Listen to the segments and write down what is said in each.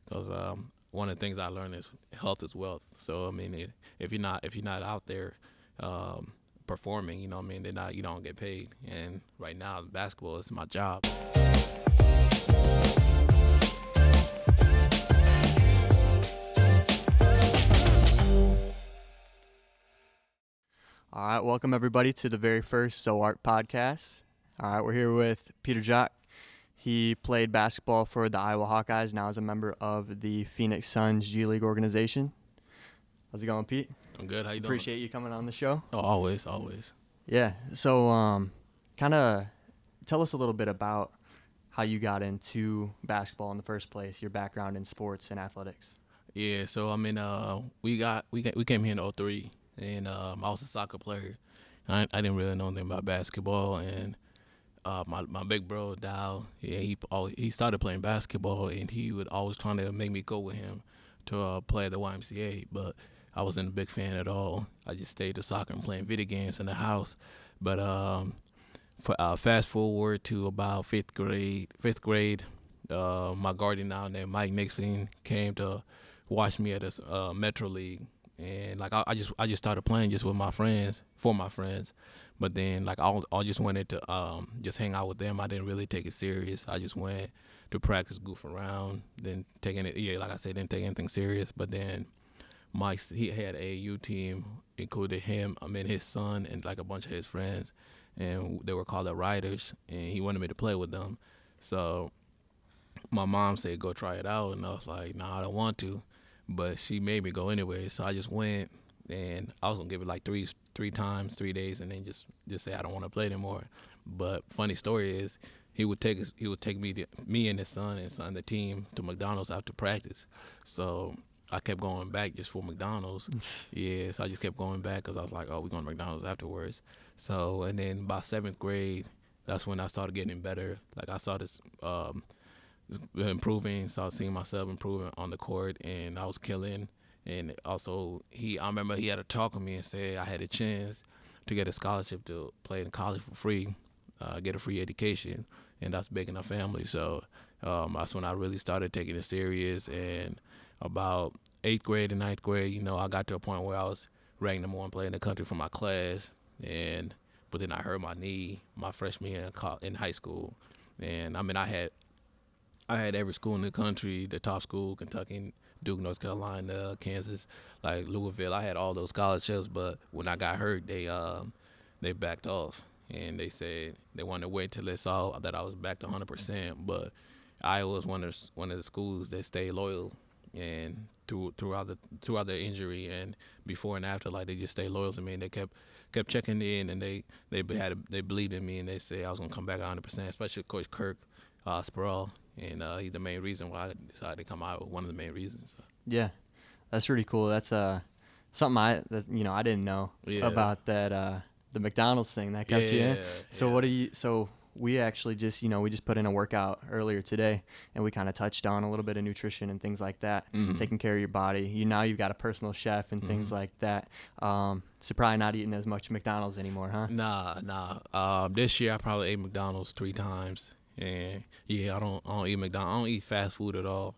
because one of the things I learned is health is wealth. So I mean, if you're not out there performing, you know what I mean, then you don't get paid. And right now, basketball is my job. All right, welcome everybody to the very first Zoarc Podcast. All right, we're here with Peter Jock. He played basketball for the Iowa Hawkeyes, now is a member of the Phoenix Suns G League organization. How's it going, Pete? I'm good. How you doing? Appreciate you coming on the show. Oh, always. Yeah, so kind of tell us a little bit about how you got into basketball in the first place, your background in sports and athletics. Yeah, so I mean, we came here in 2003, and I was a soccer player. I didn't really know anything about basketball, and my big bro Dow, yeah, he started playing basketball, and he would always trying to make me go with him to play at the YMCA, but I wasn't a big fan at all. I just stayed to soccer and playing video games in the house. But fast forward to about fifth grade, my guardian now named Mike Nixon came to watch me at this Metro League, and like I just started playing just with my friends, for my friends. But then like I just wanted to just hang out with them. I didn't really take it serious. I just went to practice, goof around, then like I said, didn't take anything serious. But then Mike, he had a AAU team, included him, his son, and like a bunch of his friends, and they were called the Riders, and he wanted me to play with them. So my mom said, go try it out, and I was like, nah, I don't want to. But she made me go anyway, so I just went, and I was gonna give it like three times, 3 days, and then just say I don't want to play anymore. But funny story is, he would take me and his son and the team to McDonald's after practice. So I kept going back just for McDonald's. Yeah, so I just kept going back because I was like, oh, we're going to McDonald's afterwards. So, and then by 7th grade, that's when I started getting better. Like I started improving, started seeing myself improving on the court, and I was killing. And also, I remember he had to talk with me and say I had a chance to get a scholarship to play in college for free, get a free education, and that's big in our family. So that's when I really started taking it serious. And about 8th grade and 9th grade, I got to a point where I was ranked number 1 player in the country for my class. But then I hurt my knee my freshman year in high school. And I had every school in the country, the top school, Kentucky, Dubuque, North Carolina, Kansas, like Louisville. I had all those scholarships, but when I got hurt, they backed off. And they said they wanted to wait till they saw that I was back to 100%. But Iowa was one of the schools that stayed loyal, and throughout their injury and before and after, like they just stayed loyal to me, and they kept checking in, and they believed in me, and they said I was gonna come back 100%. Especially Coach Kirk Sproul, and he's the main reason why I decided to come out. One of the main reasons. So. Yeah, that's really cool. That's something I didn't know about that. The McDonald's thing that kept you in. So we actually just put in a workout earlier today, and we kind of touched on a little bit of nutrition and things like that, taking care of your body. Now you've got a personal chef and things like that. So probably not eating as much McDonald's anymore, huh? Nah. This year I probably ate McDonald's 3 times, and yeah, I don't eat McDonald's. I don't eat fast food at all.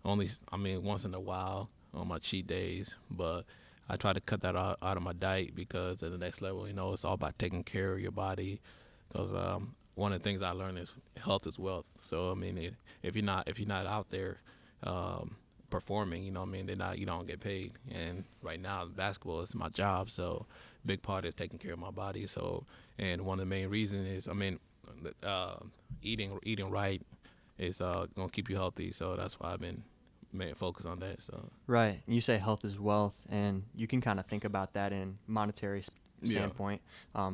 Once in a while on my cheat days, but I try to cut that out of my diet, because at the next level, it's all about taking care of your body. Because one of the things I learned is health is wealth. So if you're not out there performing, then you don't get paid. And right now, basketball is my job. So big part is taking care of my body. So, and one of the main reasons is eating right is gonna keep you healthy. So that's why I've been focused on that. So right, you say health is wealth, and you can kind of think about that in monetary standpoint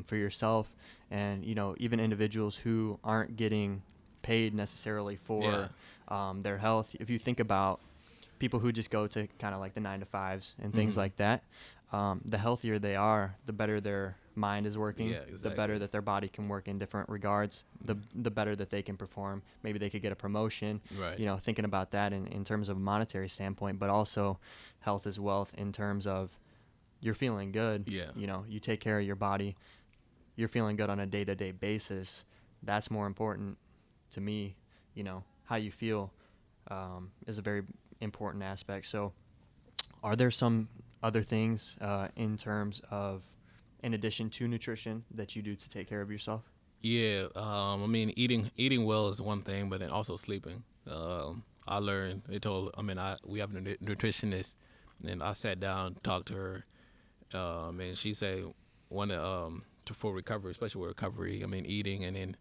for yourself, and even individuals who aren't getting paid necessarily for their health. If you think about people who just go to kind of like the 9-to-5s and things like that, the healthier they are, the better their mind is working, the better that their body can work in different regards, the better that they can perform. Maybe they could get a promotion, right. Thinking about that in terms of a monetary standpoint, but also health is wealth in terms of you're feeling good. You take care of your body, you're feeling good on a day-to-day basis. That's more important to me, how you feel is a very important aspect. So are there some other things in terms of, in addition to nutrition, that you do to take care of yourself? Yeah, I mean, eating well is one thing, but then also sleeping. I learned. They told. I mean, we have a nutritionist, and I sat down, talked to her, and she said for recovery, especially with recovery. I mean, eating and then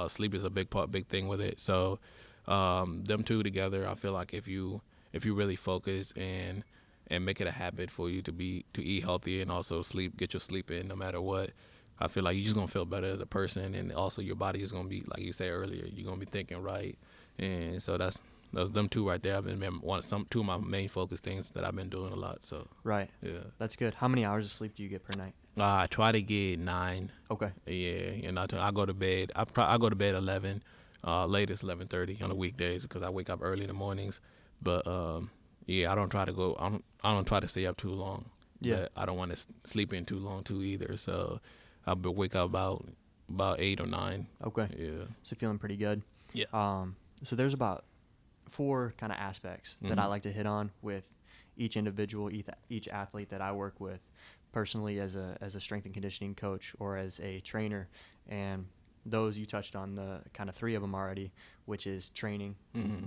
sleep is a big thing with it. So them two together, I feel like if you really focus and make it a habit for you to eat healthy and also get your sleep in no matter what. I feel like you're just gonna feel better as a person, and also your body is gonna be, like you said earlier, you're gonna be thinking right, and so that's them two right there. I've been two of my main focus things that I've been doing a lot. So Right. yeah, That's good. How many hours of sleep do you get per night? I try to get 9. Okay. Yeah, and I go to bed. I go to bed 11, latest 11:30 on the weekdays because I wake up early in the mornings. But yeah, I don't try to go. I don't try to stay up too long. Yeah. But I don't want to sleep in too long too either. So I'll wake up about 8 or 9. Okay. Yeah. So feeling pretty good. Yeah. So there's about 4 kind of aspects that I like to hit on with each individual, each athlete that I work with personally as a strength and conditioning coach or as a trainer. And those, you touched on the kind of 3 of them already, which is training.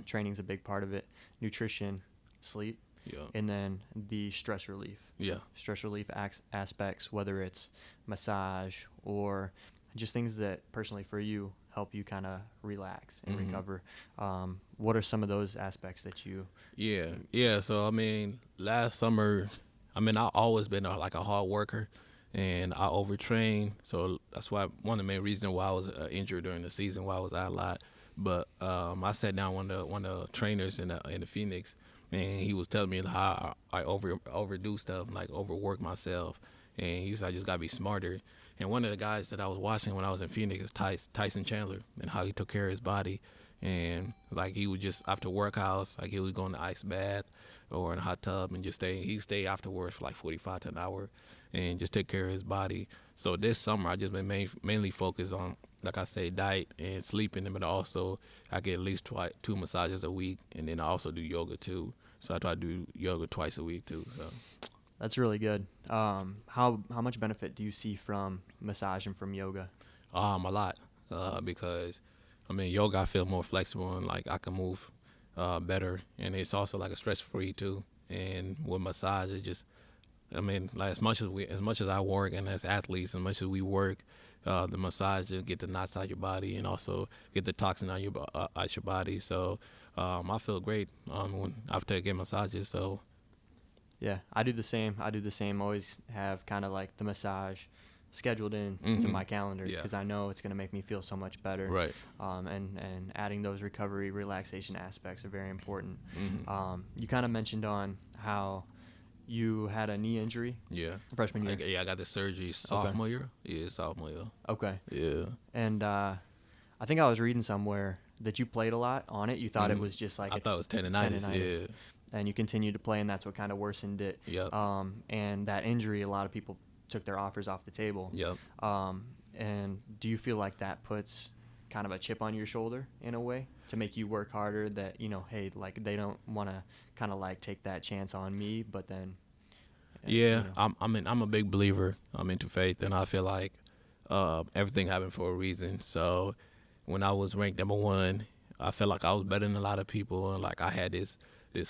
Training's a big part of it. Nutrition, sleep, Yeah. and then the stress relief. Yeah. Stress relief aspects, whether it's massage or just things that personally for you help you kind of relax and recover. What are some of those aspects that you? Yeah. So I mean, last summer, I mean, I've always been like a hard worker, and I overtrain. So that's why one of the main reasons why I was injured during the season, why I was out a lot. But I sat down one of the trainers in the Phoenix, and he was telling me how I overdo stuff, like overwork myself. And he said I just gotta be smarter. And one of the guys that I was watching when I was in Phoenix is Tyson Chandler, and how he took care of his body. And like he would just after workouts, like he would go in the ice bath or in a hot tub and just stay. He'd stay afterwards for like 45 to an hour, and just take care of his body. So this summer I just been mainly focused on, like I say, diet and sleeping, but also I get at least 2 massages a week, and then I also do yoga too. So I try to do yoga twice a week too. So That's really good. How much benefit do you see from massage and from yoga? a lot, because I mean yoga I feel more flexible and like I can move better, and it's also like a stress free too. And with massage, it just, I mean, like as much as I work and as athletes, as much as we work, the massage will get the knots out your body and also get the toxin out your body. So I feel great when after I get massages. So Yeah, I do the same. Always have kind of like the massage scheduled into my calendar because I know it's going to make me feel so much better. Right. And adding those recovery relaxation aspects are very important. You kind of mentioned on how you had a knee injury. Yeah. Freshman year. I got the surgery sophomore year. Yeah, sophomore year. Okay. Yeah. And I think I was reading somewhere that you played a lot on it. You thought it was just like I thought it was tendonitis. Yeah. And you continued to play, and that's what kind of worsened it. Yep. And that injury, a lot of people took their offers off the table. Yep. And do you feel like that puts kind of a chip on your shoulder in a way to make you work harder, that, you know, hey, like they don't want to kind of like take that chance on me, but then. Yeah, you know. I'm a big believer. I'm into faith, and I feel like everything happened for a reason. So when I was ranked number 1, I felt like I was better than a lot of people, and like I had this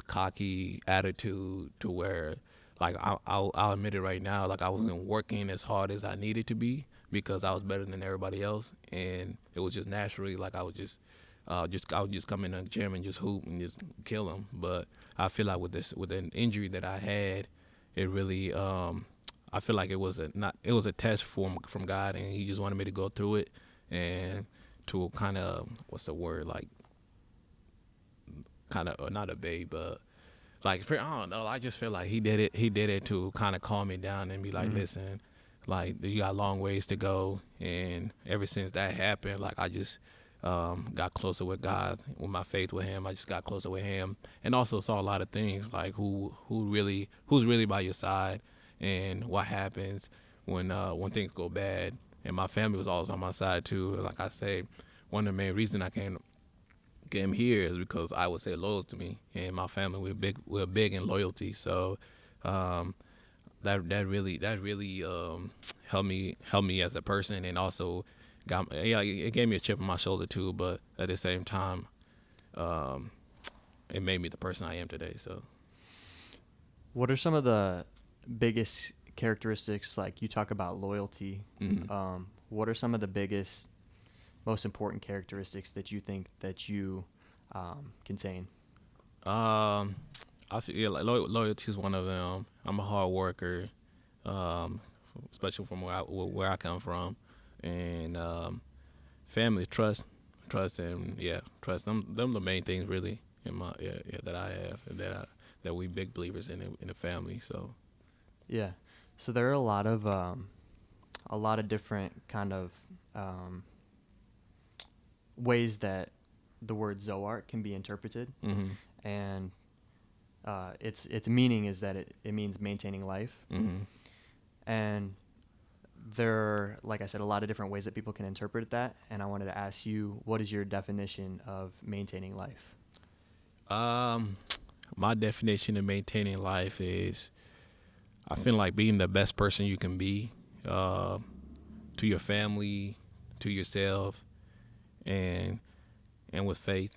cocky attitude to where, like I'll admit it right now, like I wasn't working as hard as I needed to be because I was better than everybody else, and it was just naturally like I would just come in the gym and just hoop and just kill them. But I feel like with an injury that I had, it really I feel like it was a test from God, and He just wanted me to go through it and to kind of, what's the word, like kind of not obey, but like I don't know. I just feel like he did it to kind of calm me down and be like, listen, like you got a long ways to go. And ever since that happened, like I just got closer with God, with my faith with Him. I just got closer with Him, and also saw a lot of things like who's really by your side, and what happens when things go bad. And my family was always on my side too. Like I say, one of the main reasons I came came here is because I would say loyal to me and my family. We're big in loyalty. So that really helped me as a person, and also it gave me a chip on my shoulder too. But at the same time, it made me the person I am today. So, what are some of the biggest characteristics? Like, you talk about loyalty. mm-hmm. What are some of the biggest, most important characteristics that you think that you contain? I feel like loyalty is one of them. I'm a hard worker, especially from where I come from, and family, trust, and trust. Them the main things really in my that I have, and that we big believers in the family. So yeah, so there are a lot of different kind of ways that the word Zoarc can be interpreted, mm-hmm. and its meaning is that it means maintaining life, mm-hmm. and there are, like I said, a lot of different ways that people can interpret that, and I wanted to ask you, what is your definition of maintaining life? My definition of maintaining life is, I feel like being the best person you can be, to your family, to yourself, and with faith.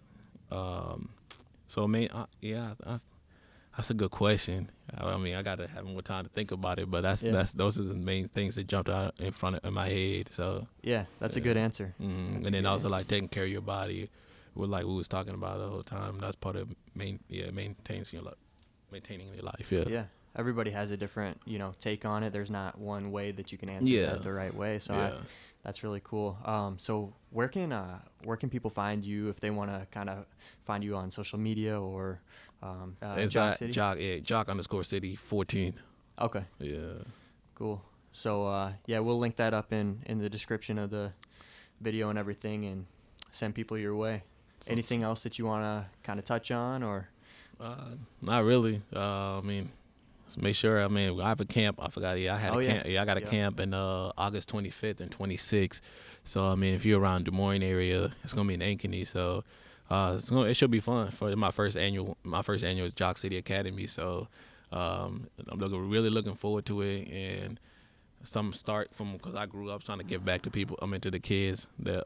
That's a good question. I mean, I gotta have more time to think about it, but those are the main things that jumped out in my head. So yeah, that's a good answer. Mm-hmm. And then also answer. Like taking care of your body, like we was talking about the whole time. That's part of maintaining your life. Yeah. Everybody has a different take on it. There's not one way that you can answer that the right way. So that's really cool. So where can people find you if they want to kind of find you on social media or Jock City? Jock_City 14. Okay. Yeah. Cool. So we'll link that up in the description of the video and everything, and send people your way. Anything else that you want to kind of touch on, or? Not really. I mean, make sure. I mean, I have a camp. I forgot. I had a camp. I got a camp in August 25th and 26th. So I mean, if you're around Des Moines area, it's gonna be in Ankeny. So it should be fun for my first annual Jock City Academy. So I'm really looking forward to it, and some start from because I grew up trying to give back to people. I mean, to the kids that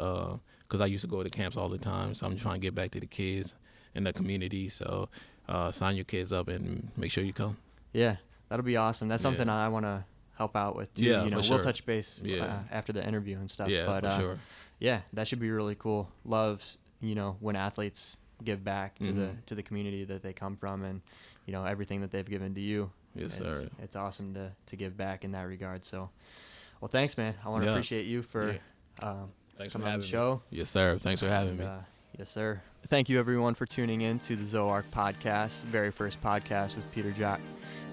because I used to go to camps all the time. So I'm trying to give back to the kids in the community. So sign your kids up and make sure you come. Yeah, that'll be awesome. That's something I want to help out with too. Yeah, we'll touch base after the interview and stuff. Yeah, but for sure. Yeah, that should be really cool. Love, when athletes give back to the community that they come from, and everything that they've given to you. Yes, sir. It's awesome to give back in that regard. So, well, thanks, man. I want to appreciate you for coming on the show. Yes, sir. Thanks for having me. Yes, sir. Thank you, everyone, for tuning in to the Zoarc Podcast, very first podcast with Peter Jock.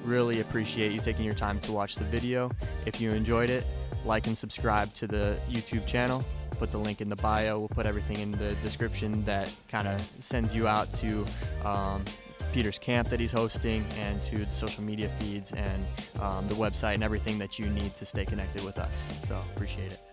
Really appreciate you taking your time to watch the video. If you enjoyed it, like and subscribe to the YouTube channel. Put the link in the bio. We'll put everything in the description that kind of sends you out to Peter's camp that he's hosting, and to the social media feeds and the website and everything that you need to stay connected with us. So appreciate it.